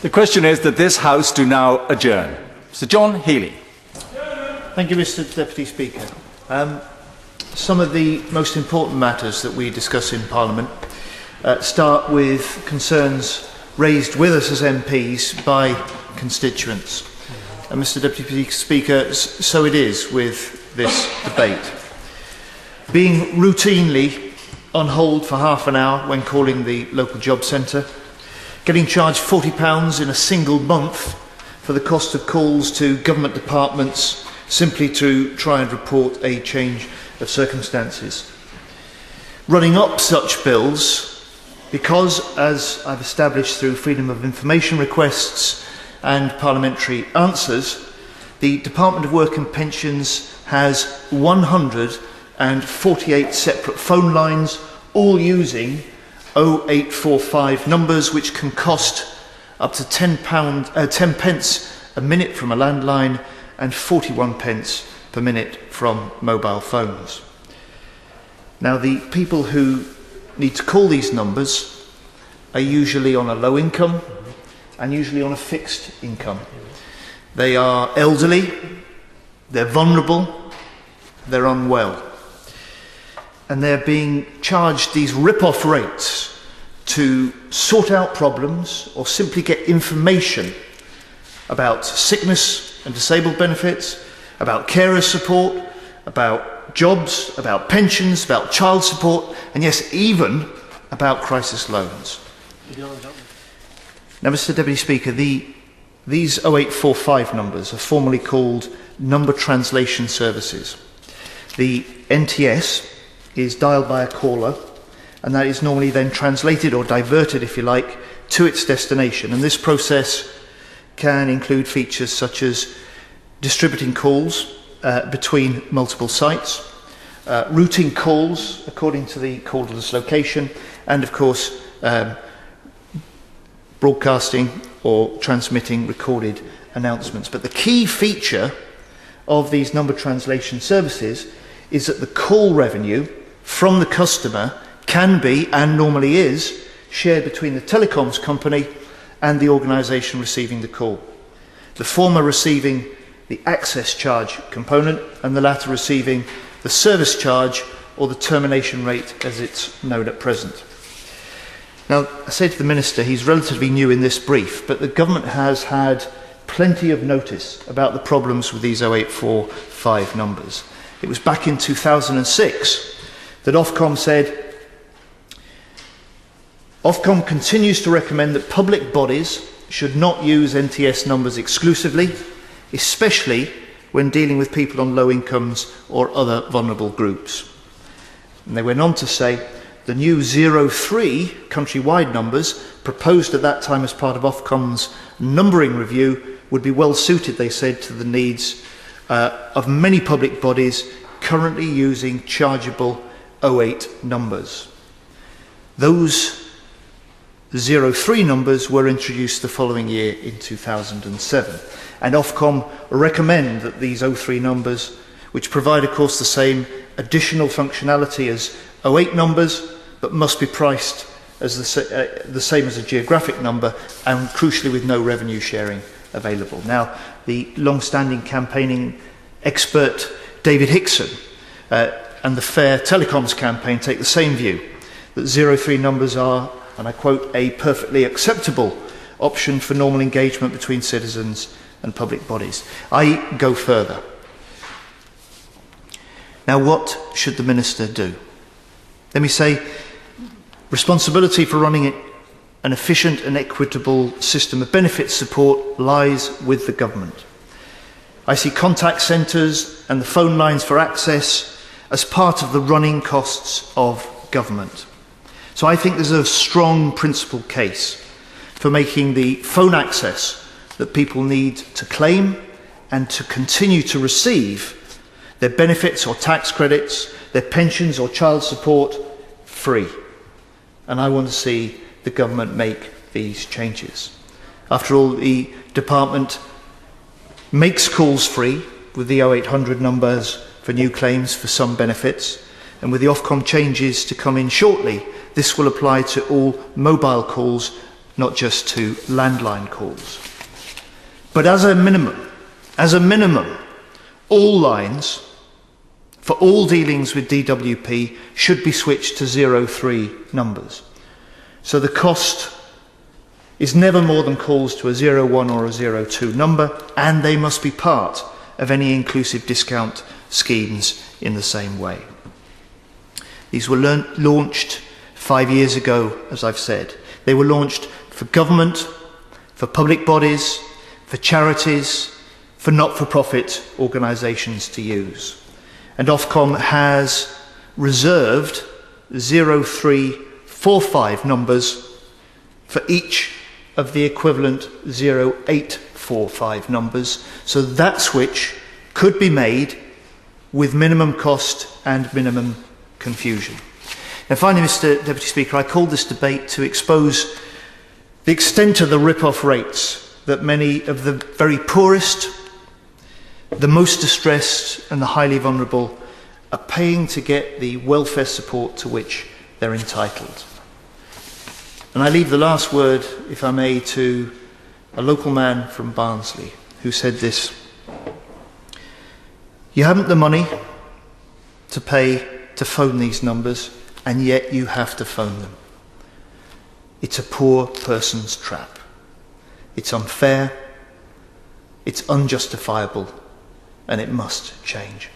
The question is that this House do now adjourn. Mr. John Healey. Thank you, Mr. Deputy Speaker. Some of the most important matters that we discuss in Parliament start with concerns raised with us as MPs by constituents. And Mr. Deputy Speaker, so it is with this debate. Being routinely on hold for half an hour when calling the local job centre, getting charged £40 in a single month for the cost of calls to government departments simply to try and report a change of circumstances. Running up such bills because, as I've established through freedom of information requests and parliamentary answers, the Department of Work and Pensions has 148 separate phone lines, all using 0845 numbers, which can cost up to £10 pence a minute from a landline and 41 pence per minute from mobile phones. Now, the people who need to call these numbers are usually on a low income and usually on a fixed income. They are elderly, they're vulnerable, they're unwell. And they're being charged these rip-off rates to sort out problems or simply get information about sickness and disabled benefits, about carer support, about jobs, about pensions, about child support, and yes, even about crisis loans. Now, Mr. Deputy Speaker, these 0845 numbers are formally called number translation services. The NTS is dialed by a caller, and that is normally then translated or diverted, if you like, to its destination. And this process can include features such as distributing calls between multiple sites, routing calls according to the caller's location, and of course broadcasting or transmitting recorded announcements. But the key feature of these number translation services is that the call revenue from the customer can be, and normally is, shared between the telecoms company and the organisation receiving the call. The former receiving the access charge component and the latter receiving the service charge or the termination rate as it's known at present. Now, I say to the Minister, he's relatively new in this brief, but the government has had plenty of notice about the problems with these 0845 numbers. It was back in 2006 that Ofcom said, Ofcom continues to recommend that public bodies should not use NTS numbers exclusively, especially when dealing with people on low incomes or other vulnerable groups. And they went on to say, the new 03 countrywide numbers proposed at that time as part of Ofcom's numbering review would be well suited, they said, to the needs of many public bodies currently using chargeable 08 numbers. Those 03 numbers were introduced the following year in 2007, and Ofcom recommend that these 03 numbers, which provide of course the same additional functionality as 08 numbers, but must be priced as the same as a geographic number, and crucially with no revenue sharing available. Now, the long-standing campaigning expert David Hickson and the Fair Telecoms campaign take the same view, that 03 numbers are, and I quote, a perfectly acceptable option for normal engagement between citizens and public bodies. I go further. Now, what should the Minister do? Let me say, responsibility for running an efficient and equitable system of benefit support lies with the government. I see contact centres and the phone lines for access as part of the running costs of government. So I think there's a strong principal case for making the phone access that people need to claim and to continue to receive their benefits or tax credits, their pensions or child support free. And I want to see the government make these changes. After all, the department makes calls free with the 0800 numbers for new claims for some benefits, and with the Ofcom changes to come in shortly, this will apply to all mobile calls not just to landline calls. But as a minimum, all lines for all dealings with DWP should be switched to 03 numbers. So the cost is never more than calls to a 01 or a 02 number, and they must be part of any inclusive discount schemes in the same way. These were launched 5 years ago, as I've said. They were launched for government, for public bodies, for charities, for not-for-profit organisations to use. And Ofcom has reserved 0345 numbers for each of the equivalent 0845 numbers, so that switch could be made with minimum cost and minimum confusion. Now finally, Mr. Deputy Speaker, I called this debate to expose the extent of the rip-off rates that many of the very poorest, the most distressed and the highly vulnerable are paying to get the welfare support to which they're entitled. And I leave the last word, if I may, to a local man from Barnsley who said this: "You haven't the money to pay to phone these numbers, and yet you have to phone them. It's a poor person's trap. It's unfair, it's unjustifiable, and it must change."